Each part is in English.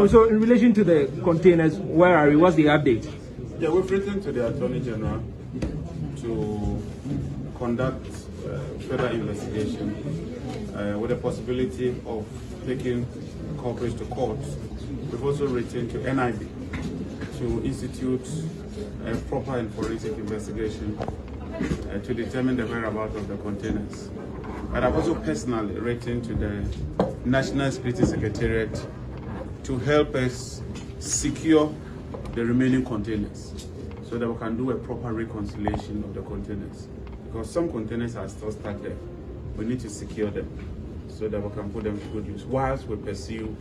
So in relation to the containers, where are we? What's the update? Yeah, we've written to the Attorney General to conduct further investigation with the possibility of taking culprits to court. We've also written to NIB to institute a proper and forensic investigation to determine the whereabouts of the containers. But I've also personally written to the National Security Secretariat to help us secure the remaining containers so that we can do a proper reconciliation of the containers. Because some containers are still stuck there. We need to secure them so that we can put them to good use whilst we pursue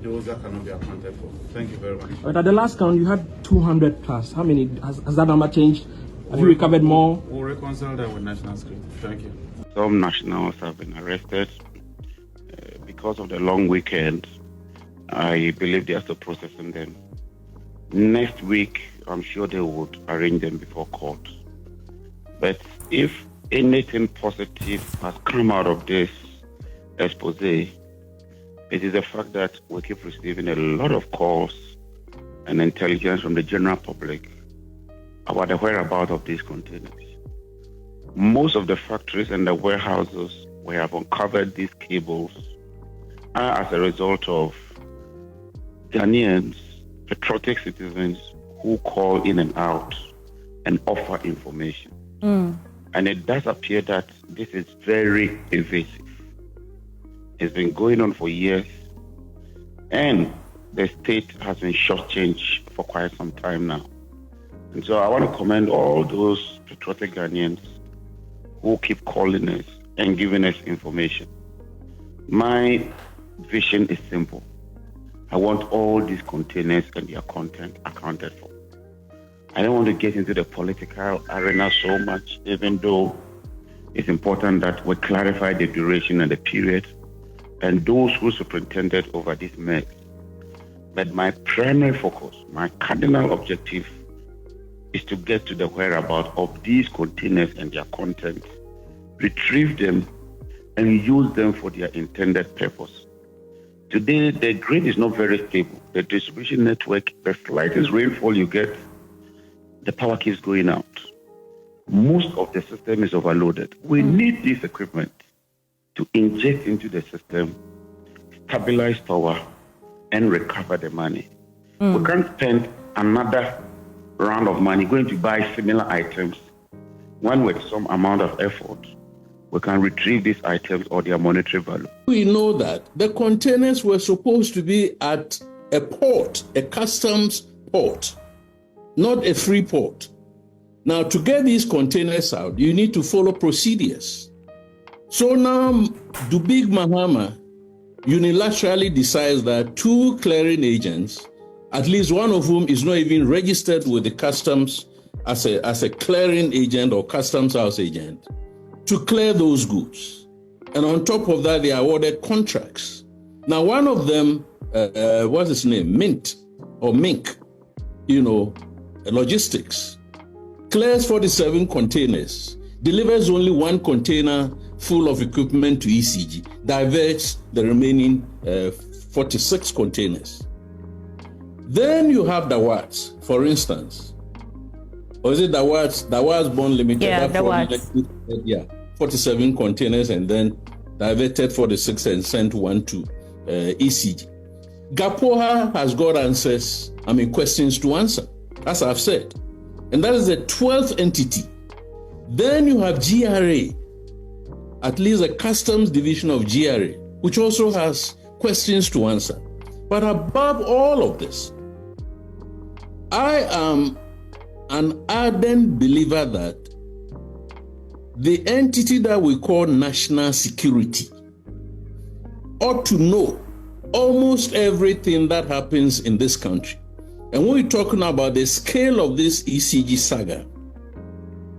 those that cannot be accounted for. Thank you very much. But at the last count, you had 200 plus. How many? Has that number changed? Have you recovered more? We'll reconcile that with national security. Thank you. Some nationals have been arrested because of the long weekend. I believe they are still processing them. Next week, I'm sure they would arraign them before court. But if anything positive has come out of this expose, it is the fact that we keep receiving a lot of calls and intelligence from the general public about the whereabouts of these containers. Most of the factories and the warehouses we have uncovered these cables are as a result of Ghanaians, patriotic citizens who call in and out and offer information. And it does appear that this is very invasive. It's been going on for years, and the state has been shortchanged for quite some time now. And so I want to commend all those patriotic Ghanaians who keep calling us and giving us information. My vision is simple. I want all these containers and their content accounted for. I don't want to get into the political arena so much, even though it's important that we clarify the duration and the period and those who superintended over this mess. But my primary focus, my cardinal objective, is to get to the whereabouts of these containers and their content, retrieve them, and use them for their intended purpose. Today, the grid is not very stable. The distribution network, the slightest rainfall you get, the power keeps going out. Most of the system is overloaded. We need this equipment to inject into the system, stabilize power, and recover the money. We can't spend another round of money going to buy similar items when with some amount of effort, we can retrieve these items or their monetary value. We know that the containers were supposed to be at a port, a customs port, not a free port. Now, to get these containers out, you need to follow procedures. So now, the Big Mahama unilaterally decides that 2 clearing agents, at least one of whom is not even registered with the customs as a clearing agent or customs house agent, to clear those goods. And on top of that, they are awarded contracts. Now, one of them, what's his name? Mink, logistics, clears 47 containers, delivers only 1 container full of equipment to ECG, diverts the remaining 46 containers. Then you have Dawats, for instance. Or is it Dawats Bond Limited? Yeah, Dawats. 47 containers and then diverted 46 and sent 1 to ECG. Gapoha has got questions to answer, as I've said. And that is the 12th entity. Then you have GRA, at least a customs division of GRA, which also has questions to answer. But above all of this, I am an ardent believer that the entity that we call national security ought to know almost everything that happens in this country. And when we're talking about the scale of this ECG saga,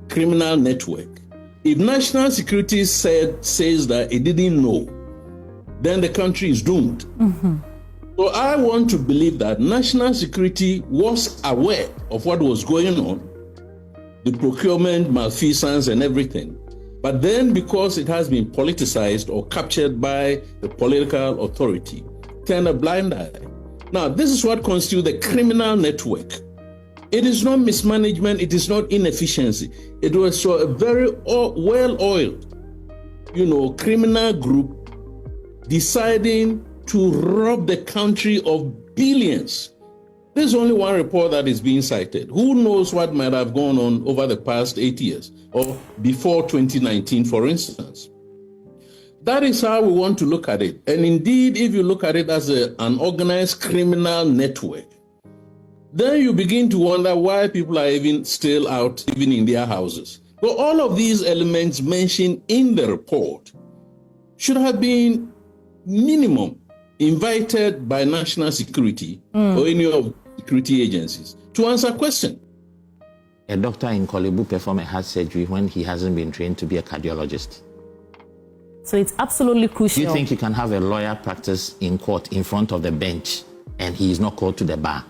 criminal network, if national security says that it didn't know, then the country is doomed. So I want to believe that national security was aware of what was going on, the procurement, malfeasance, and everything. But then, because it has been politicized or captured by the political authority, turn a blind eye. Now, this is what constitutes the criminal network. It is not mismanagement, it is not inefficiency. It was a very well-oiled, criminal group deciding to rob the country of billions. There's only one report that is being cited. Who knows what might have gone on over the past 8 years or before 2019, for instance. That is how we want to look at it. And indeed, if you look at it as an organized criminal network, then you begin to wonder why people are even still out, even in their houses. But all of these elements mentioned in the report should have been minimum invited by national security or any of the security agencies to answer questions. A doctor in Kolebu performed a heart surgery when he hasn't been trained to be a cardiologist. So it's absolutely crucial. Do you think you can have a lawyer practice in court in front of the bench and he is not called to the bar?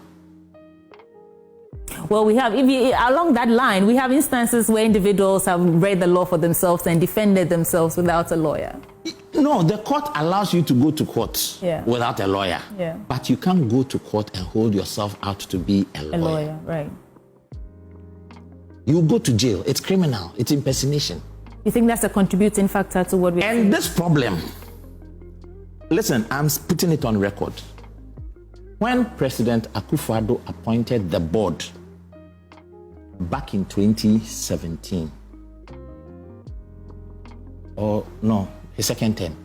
Well, along that line, we have instances where individuals have read the law for themselves and defended themselves without a lawyer. No, the court allows you to go to court without a lawyer. Yeah. But you can't go to court and hold yourself out to be a lawyer. A lawyer, right. You go to jail. It's criminal. It's impersonation. You think that's a contributing factor to what we're seeing? And this problem, listen, I'm putting it on record. When President Akufo-Addo appointed the board back in 2017, or no, his second term,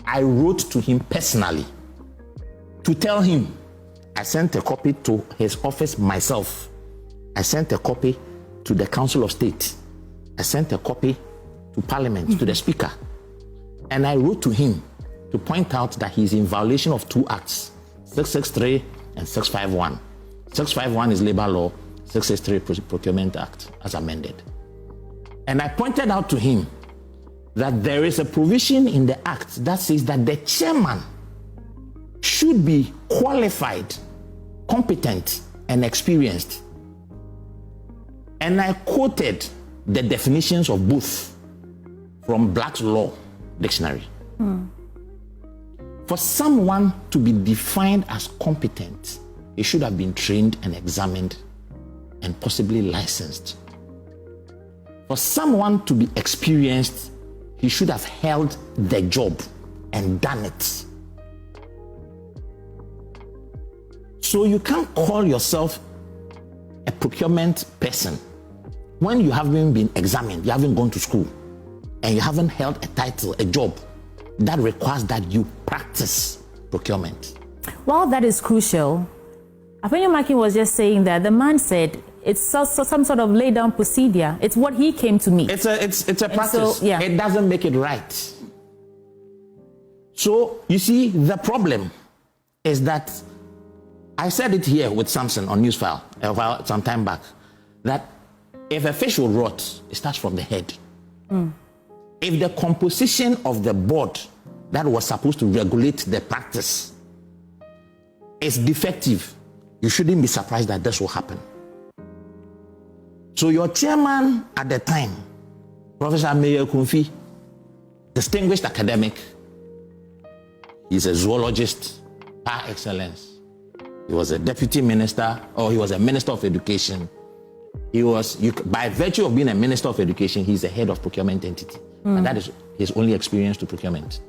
I wrote to him personally to tell him, I sent a copy to his office myself. I sent a copy to the Council of State. I sent a copy to Parliament, to the Speaker. And I wrote to him to point out that he's in violation of two acts, 663 and 651. 651 is labor law, 663 Procurement Act as amended. And I pointed out to him that there is a provision in the act that says that the chairman should be qualified, competent, and experienced. And I quoted the definitions of both from Black's Law Dictionary. For someone to be defined as competent, he should have been trained and examined and possibly licensed. For someone to be experienced, he should have held the job and done it. So you can't call yourself a procurement person when you haven't been examined, you haven't gone to school, and you haven't held a title, a job that requires that you practice procurement. While that is crucial, Afenyo was just saying that the man said it's some sort of laid down procedure. It's what he came to meet. It's a practice. So, It doesn't make it right. So you see, the problem is that I said it here with Samson on Newsfile some time back, that if a fish will rot, it starts from the head. If the composition of the board that was supposed to regulate the practice is defective, you shouldn't be surprised that this will happen. So your chairman at the time, Professor Mayor Kumfi, distinguished academic, he's a zoologist par excellence. He was a deputy minister, or he was a minister of education. He was, by virtue of being a minister of education, he's the head of procurement entity. And that is his only experience to procurement.